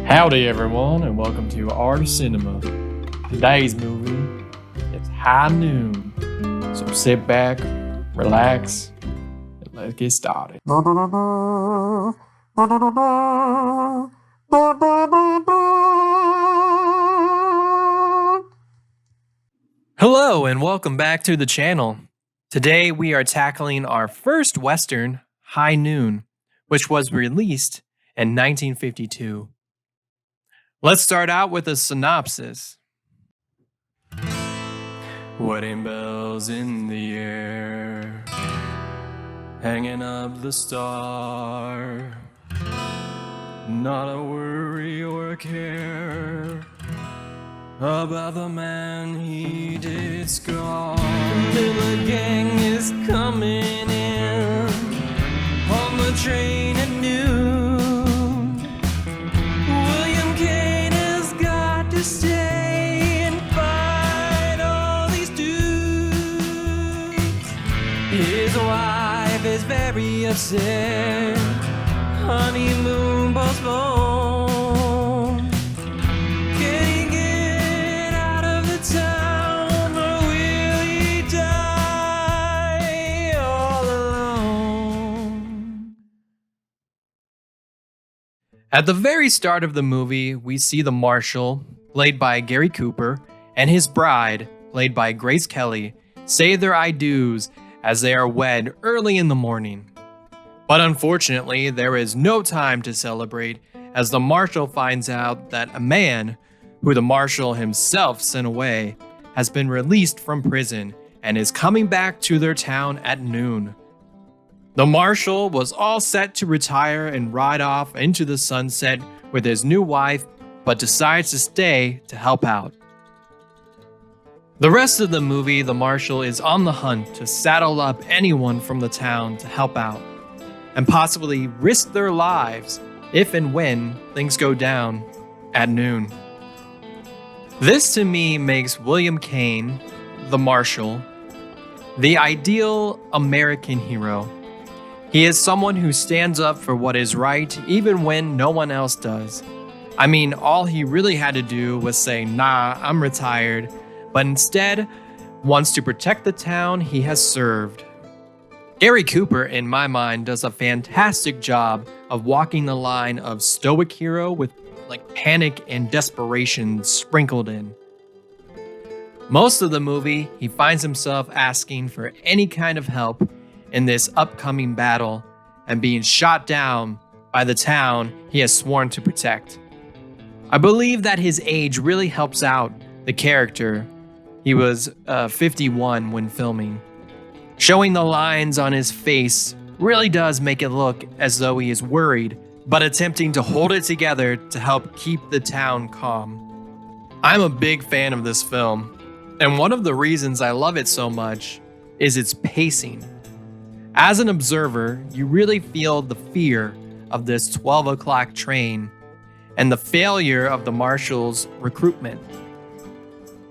Howdy everyone, and welcome to Our Cinema. Today's movie is High Noon. So sit back, relax, and let's get started. Hello and welcome back to the channel. Today we are tackling our first Western, High Noon, which was released in 1952. Let's start out with a synopsis. Wedding bells in the air, hanging up the star. Not a worry or a care about the man he did scar. The gang is coming in on the train at noon. William Kane has got to stay and fight all these dudes. His wife is very upset. Honeymoon postponed. Can he get out of the town, or will he die all alone? At the very start of the movie, we see the marshal, played by Gary Cooper, and his bride, played by Grace Kelly, say their I do's as they are wed early in the morning. But unfortunately, there is no time to celebrate as the marshal finds out that a man, who the marshal himself sent away, has been released from prison and is coming back to their town at noon. The marshal was all set to retire and ride off into the sunset with his new wife, but decides to stay to help out. The rest of the movie, the marshal is on the hunt to saddle up anyone from the town to help out, and possibly risk their lives if and when things go down at noon. This to me makes William Kane, the marshal, the ideal American hero. He is someone who stands up for what is right even when no one else does. I mean, all he really had to do was say, "Nah, I'm retired," but instead wants to protect the town he has served. Gary Cooper, in my mind, does a fantastic job of walking the line of stoic hero with panic and desperation sprinkled in. Most of the movie, he finds himself asking for any kind of help in this upcoming battle and being shot down by the town he has sworn to protect. I believe that his age really helps out the character. He was 51 when filming. Showing the lines on his face really does make it look as though he is worried, but attempting to hold it together to help keep the town calm. I'm a big fan of this film, and one of the reasons I love it so much is its pacing. As an observer, you really feel the fear of this 12 o'clock train and the failure of the marshal's recruitment.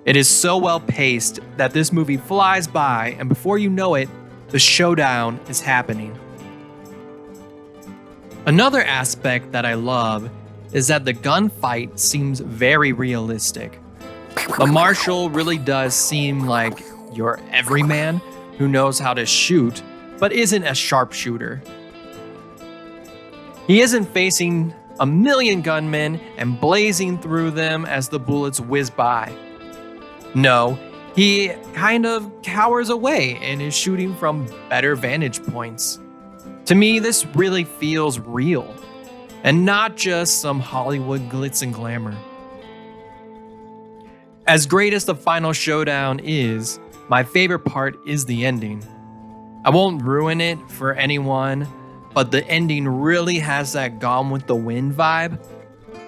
It is so well paced that this movie flies by, and before you know it, the showdown is happening. Another aspect that I love is that the gunfight seems very realistic. The marshal really does seem like your everyman who knows how to shoot, but isn't a sharpshooter. He isn't facing a million gunmen and blazing through them as the bullets whiz by. No, he kind of cowers away and is shooting from better vantage points. To me, this really feels real, and not just some Hollywood glitz and glamour. As great as the final showdown is, my favorite part is the ending. I won't ruin it for anyone, but the ending really has that Gone with the Wind vibe.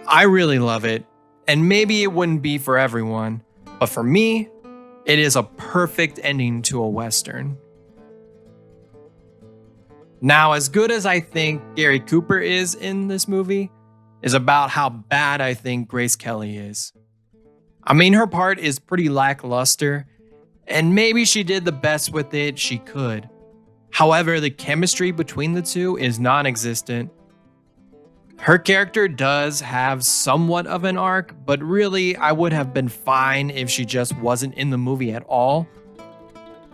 I really love it, and maybe it wouldn't be for everyone, but for me, it is a perfect ending to a Western. Now, as good as I think Gary Cooper is in this movie, is about how bad I think Grace Kelly is. I mean, her part is pretty lackluster, and maybe she did the best with it she could. However, the chemistry between the two is non-existent. Her character does have somewhat of an arc, but really, I would have been fine if she just wasn't in the movie at all.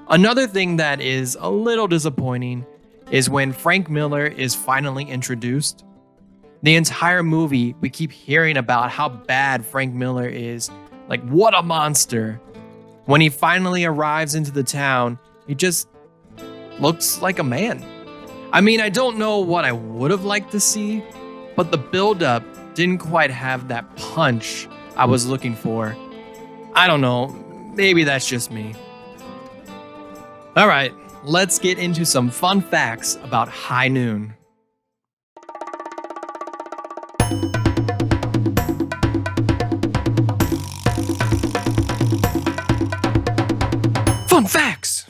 Another thing that is a little disappointing is when Frank Miller is finally introduced. The entire movie, we keep hearing about how bad Frank Miller is. Like, what a monster. When he finally arrives into the town, he just looks like a man. I mean, I don't know what I would have liked to see, but the build-up didn't quite have that punch I was looking for. I don't know, maybe that's just me. Alright, let's get into some fun facts about High Noon. Fun facts!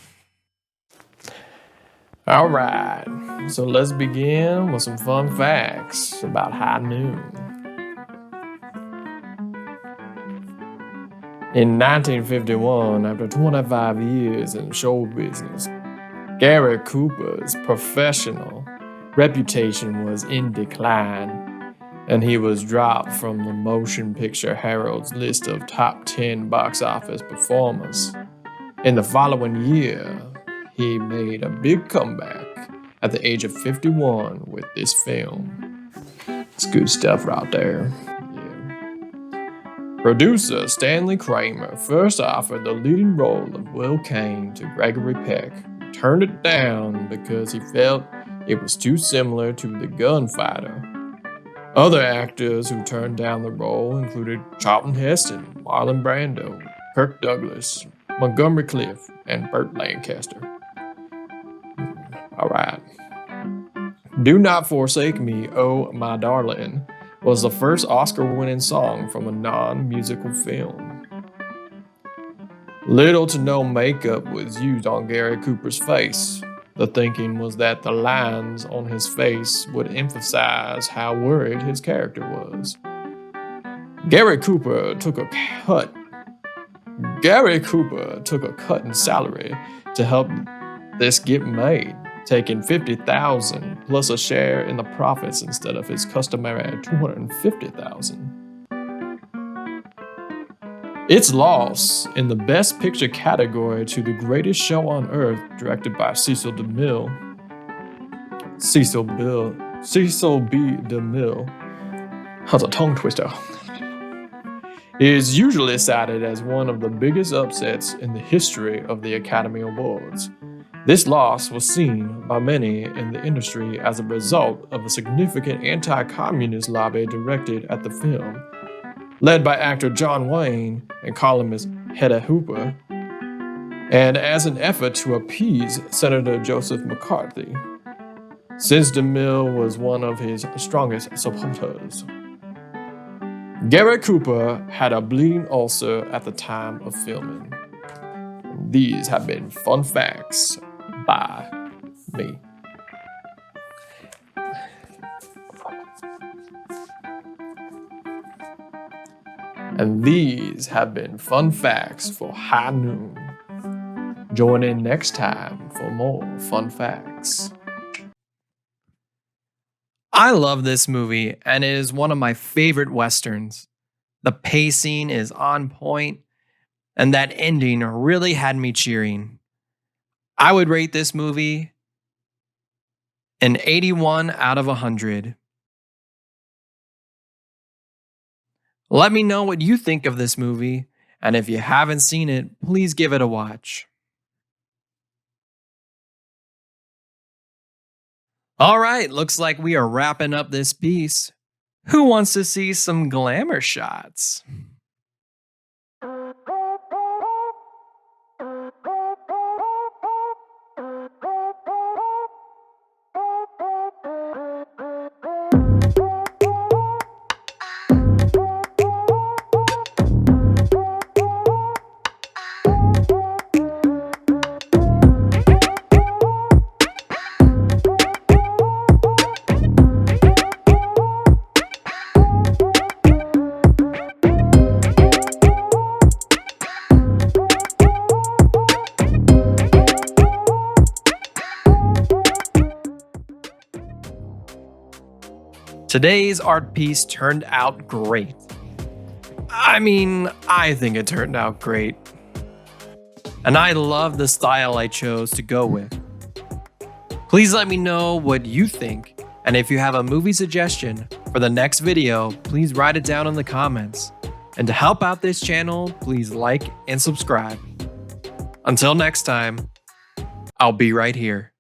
Alright, so let's begin with some fun facts about High Noon. In 1951, after 25 years in show business, Gary Cooper's professional reputation was in decline, and he was dropped from the Motion Picture Herald's list of top 10 box office performers. In the following year, he made a big comeback at the age of 51 with this film. It's good stuff right there. Yeah. Producer Stanley Kramer first offered the leading role of Will Kane to Gregory Peck, who turned it down because he felt it was too similar to The Gunfighter. Other actors who turned down the role included Charlton Heston, Marlon Brando, Kirk Douglas, Montgomery Clift, and Burt Lancaster. Alright. Do Not Forsake Me, Oh My Darling was the first Oscar-winning song from a non-musical film. Little to no makeup was used on Gary Cooper's face. The thinking was that the lines on his face would emphasize how worried his character was. Gary Cooper took a cut in salary to help this get made, taking $50,000 plus a share in the profits instead of his customary $250,000. It's lost in the Best Picture category to The Greatest Show on Earth, directed by Cecil B. DeMille. That's a tongue twister. It is usually cited as one of the biggest upsets in the history of the Academy Awards. This loss was seen by many in the industry as a result of a significant anti-communist lobby directed at the film, led by actor John Wayne and columnist Hedda Hooper, and as an effort to appease Senator Joseph McCarthy, since DeMille was one of his strongest supporters. Gary Cooper had a bleeding ulcer at the time of filming. These have been fun facts by me. And these have been fun facts for High Noon. Join in next time for more fun facts. I love this movie, and it is one of my favorite westerns. The pacing is on point, and that ending really had me cheering. I would rate this movie an 81 out of 100. Let me know what you think of this movie, and if you haven't seen it, please give it a watch. Alright, looks like we are wrapping up this piece. Who wants to see some glamour shots? Today's art piece turned out great. I think it turned out great. And I love the style I chose to go with. Please let me know what you think, and if you have a movie suggestion for the next video, please write it down in the comments. And to help out this channel, please like and subscribe. Until next time, I'll be right here.